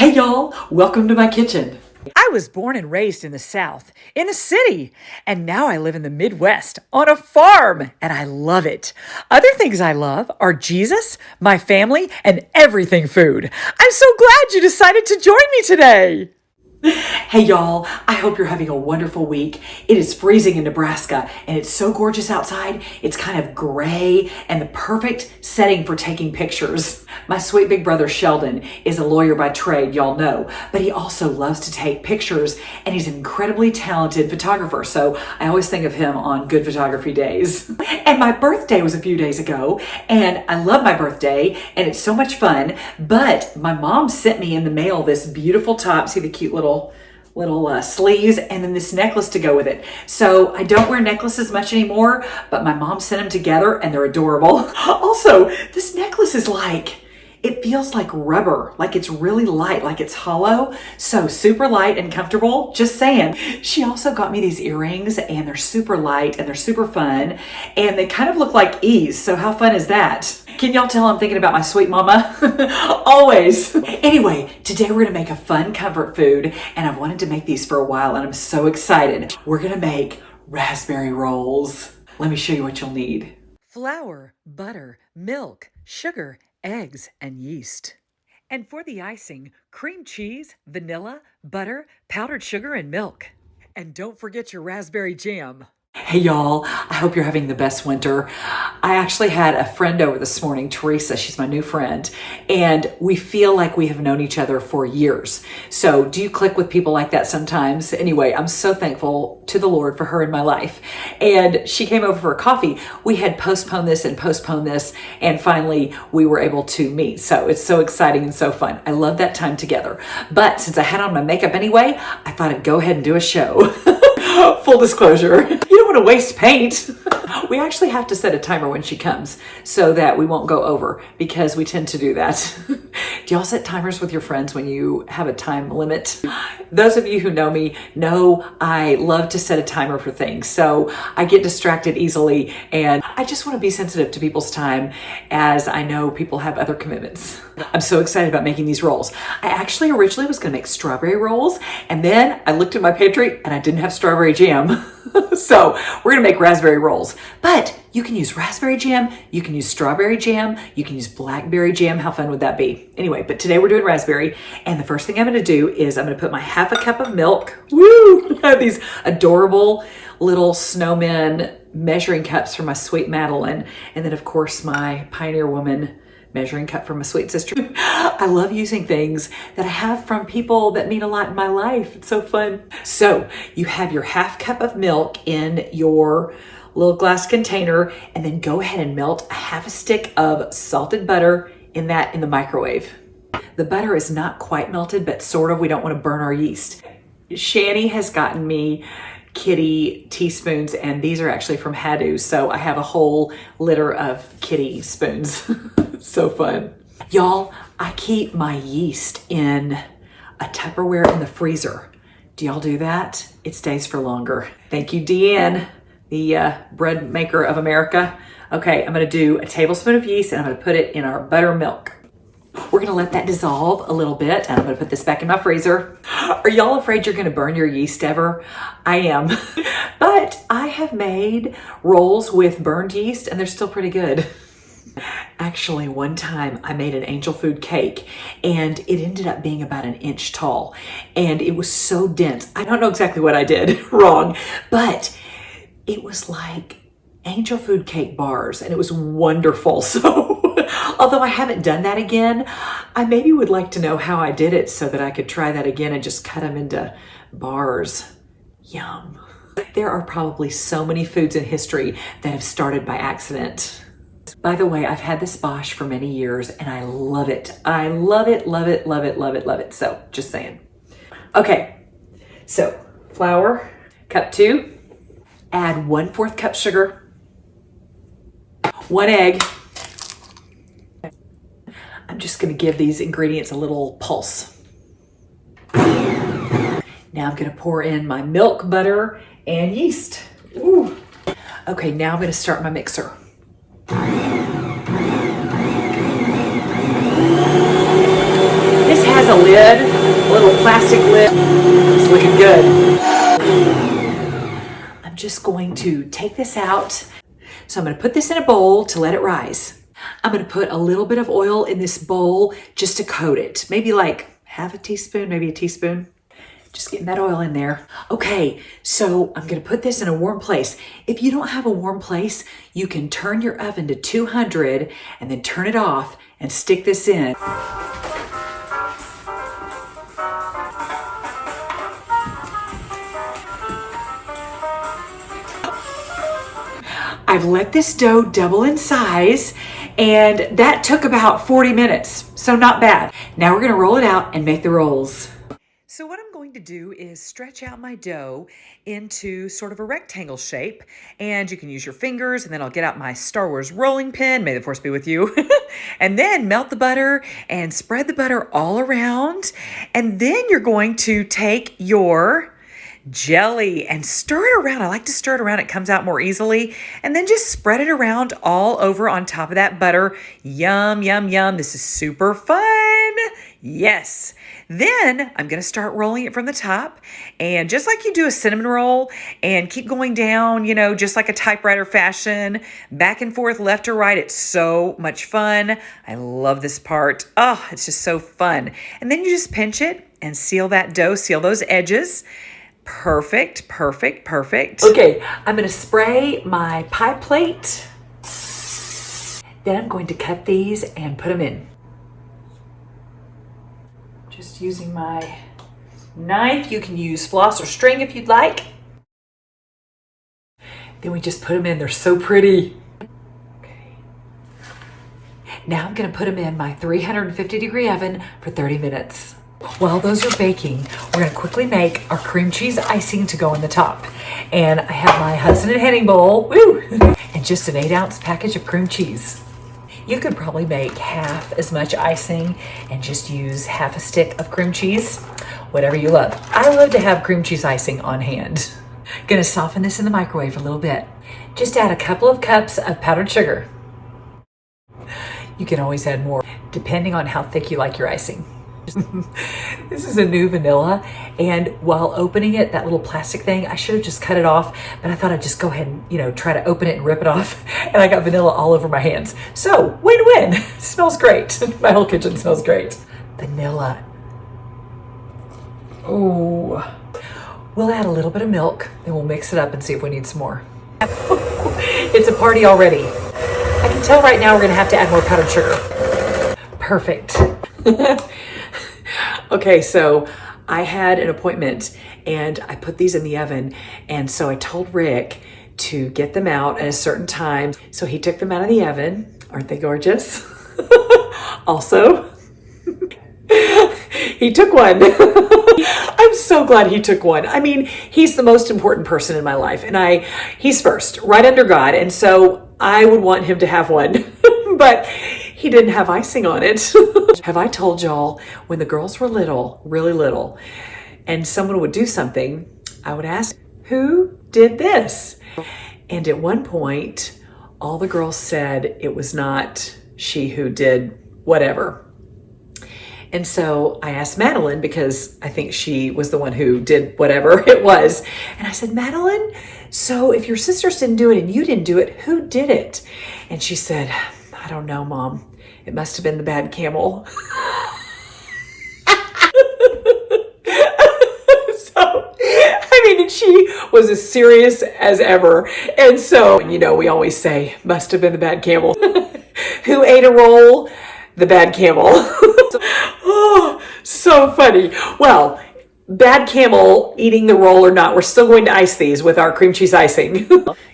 Hey y'all, welcome to my kitchen. I was born and raised in the South, in a city, and now I live in the Midwest on a farm, and I love it. Other things I love are Jesus, my family, and everything food. I'm so glad you decided to join me today. Hey y'all, I hope you're having a wonderful week. It is freezing in Nebraska and it's so gorgeous outside. It's kind of gray and the perfect setting for taking pictures. My sweet big brother Sheldon is a lawyer by trade, y'all know, but he also loves to take pictures and he's an incredibly talented photographer. So I always think of him on good photography days. And my birthday was a few days ago and I love my birthday and it's so much fun, but my mom sent me in the mail this beautiful top. See the cute little sleeves and then this necklace to go with it. So I don't wear necklaces much anymore, but my mom sent them together and they're adorable. Also, this necklace is it feels like rubber, like it's really light, like it's hollow. So super light and comfortable, just saying. She also got me these earrings and they're super light and they're super fun and they kind of look like E's. So how fun is that? Can y'all tell I'm thinking about my sweet mama? Always. Anyway, today we're gonna make a fun comfort food and I've wanted to make these for a while and I'm so excited. We're gonna make raspberry rolls. Let me show you what you'll need. Flour, butter, milk, sugar, eggs, and yeast. And for the icing, cream cheese, vanilla, butter, powdered sugar, and milk. And don't forget your raspberry jam. Hey y'all, I hope you're having the best winter. I actually had a friend over this morning, Teresa, she's my new friend, and we feel like we have known each other for years. So do you click with people like that sometimes? Anyway, I'm so thankful to the Lord for her in my life. And she came over for a coffee. We had postponed this, and finally we were able to meet. So it's so exciting and so fun. I love that time together. But since I had on my makeup anyway, I thought I'd go ahead and do a show. Full disclosure, you don't want to waste paint. We actually have to set a timer when she comes so that we won't go over because we tend to do that. Do y'all set timers with your friends when you have a time limit? Those of you who know me know I love to set a timer for things. So I get distracted easily and I just want to be sensitive to people's time as I know people have other commitments. I'm so excited about making these rolls. I actually originally was going to make strawberry rolls and then I looked in my pantry and I didn't have strawberry jam. So we're going to make raspberry rolls, but you can use raspberry jam, you can use strawberry jam, you can use blackberry jam. How fun would that be? Anyway, but today we're doing raspberry. And the first thing I'm going to do is I'm going to put my half a cup of milk. Woo! I have these adorable little snowmen measuring cups for my sweet Madeline. And then of course my Pioneer Woman measuring cup for my sweet sister. I love using things that I have from people that mean a lot in my life. It's so fun. So you have your half cup of milk in your little glass container and then go ahead and melt a half a stick of salted butter in the microwave. The butter is not quite melted, but sort of. We don't want to burn our yeast. Shani has gotten me kitty teaspoons and these are actually from Hadou. So I have a whole litter of kitty spoons. So fun. Y'all, I keep my yeast in a Tupperware in the freezer. Do y'all do that? It stays for longer. Thank you, Deanne, the bread maker of America. Okay, I'm gonna do a tablespoon of yeast and I'm gonna put it in our buttermilk. We're gonna let that dissolve a little bit and I'm gonna put this back in my freezer. Are y'all afraid you're gonna burn your yeast ever? I am, but I have made rolls with burned yeast and they're still pretty good. Actually, one time I made an angel food cake and it ended up being about an inch tall and it was so dense. I don't know exactly what I did wrong, but it was like angel food cake bars and it was wonderful. So although I haven't done that again, I maybe would like to know how I did it so that I could try that again and just cut them into bars. Yum. There are probably so many foods in history that have started by accident. By the way, I've had this Bosch for many years and I love it. I love it, love it, love it, love it, love it. So just saying. Okay, so flour, cup 2, add 1/4 cup sugar, 1 egg. I'm just gonna give these ingredients a little pulse. Now I'm gonna pour in my milk, butter, and yeast. Ooh. Okay, now I'm gonna start my mixer. This has a a lid, a little plastic lid. It's looking good. I'm just going to take this out. So I'm going to put this in a bowl to let it rise. I'm going to put a little bit of oil in this bowl just to coat it. Maybe like half a teaspoon, maybe a teaspoon. Just getting that oil in there. Okay, so I'm gonna put this in a warm place. If you don't have a warm place, you can turn your oven to 200 and then turn it off and stick this in. I've let this dough double in size, and that took about 40 minutes, so not bad. Now we're gonna roll it out and make the rolls. So what I'm going to do is stretch out my dough into sort of a rectangle shape, and you can use your fingers, and then I'll get out my Star Wars rolling pin, may the force be with you, and then melt the butter and spread the butter all around, and then you're going to take your jelly and stir it around. I like to stir it around. It comes out more easily. And then just spread it around all over on top of that butter. Yum, yum, yum. This is super fun. Yes. Then I'm going to start rolling it from the top, and just like you do a cinnamon roll, and keep going down, you know, just like a typewriter fashion, back and forth, left or right. It's so much fun. I love this part. Oh, it's just so fun. And then you just pinch it and seal that dough, seal those edges. Perfect, perfect, perfect. Okay, I'm going to spray my pie plate. Then I'm going to cut these and put them in. Just using my knife. You can use floss or string if you'd like. Then we just put them in. They're so pretty. Okay. Now I'm going to put them in my 350-degree oven for 30 minutes. While those are baking, we're going to quickly make our cream cheese icing to go on the top. And I have my Hudson and Henning bowl, woo, and just an 8-ounce package of cream cheese. You could probably make half as much icing and just use half a stick of cream cheese, whatever you love. I love to have cream cheese icing on hand. Gonna soften this in the microwave a little bit. Just add a couple of cups of powdered sugar. You can always add more, depending on how thick you like your icing. This is a new vanilla, and while opening it, that little plastic thing, I should have just cut it off, but I thought I'd just go ahead and, you know, try to open it and rip it off, and I got vanilla all over my hands. So, win-win. Smells great. My whole kitchen smells great. Vanilla. Oh. We'll add a little bit of milk, and we'll mix it up and see if we need some more. It's a party already. I can tell right now we're gonna have to add more powdered sugar. Perfect. Okay, so I had an appointment and I put these in the oven, and so I told Rick to get them out at a certain time. So he took them out of the oven. Aren't they gorgeous? Also, he took one. I'm so glad he took one. I mean, he's the most important person in my life, and he's first, right under God, and so I would want him to have one. But he didn't have icing on it. Have I told y'all, when the girls were little, really little, and someone would do something, I would ask, who did this? And at one point, all the girls said it was not she who did whatever. And so I asked Madeline, because I think she was the one who did whatever it was. And I said, Madeline, so if your sisters didn't do it and you didn't do it, who did it? And she said, I don't know, Mom. It must have been the bad camel. And she was as serious as ever. And so, you know, we always say, must have been the bad camel. Who ate a roll? The bad camel. Oh, so funny. Well, bad camel eating the roll or not, we're still going to ice these with our cream cheese icing.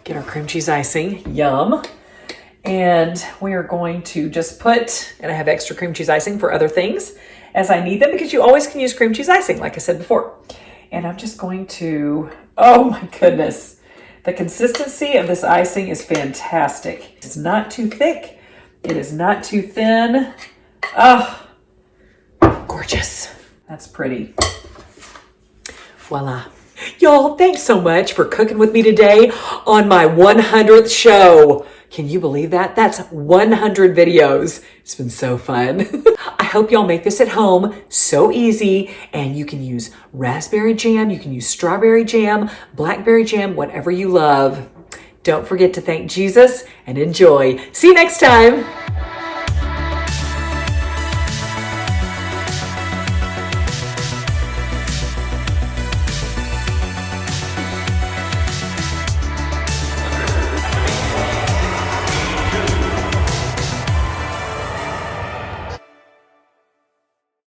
Get our cream cheese icing. Yum. And we are going to just put, and I have extra cream cheese icing for other things as I need them, because you always can use cream cheese icing, like I said before. And I'm just going to, oh my goodness. The consistency of this icing is fantastic. It's not too thick. It is not too thin. Oh, gorgeous. That's pretty. Voila. Y'all, thanks so much for cooking with me today on my 100th show. Can you believe that? That's 100 videos. It's been so fun. I hope y'all make this at home. So easy. And you can use raspberry jam. You can use strawberry jam, blackberry jam, whatever you love. Don't forget to thank Jesus and enjoy. See you next time.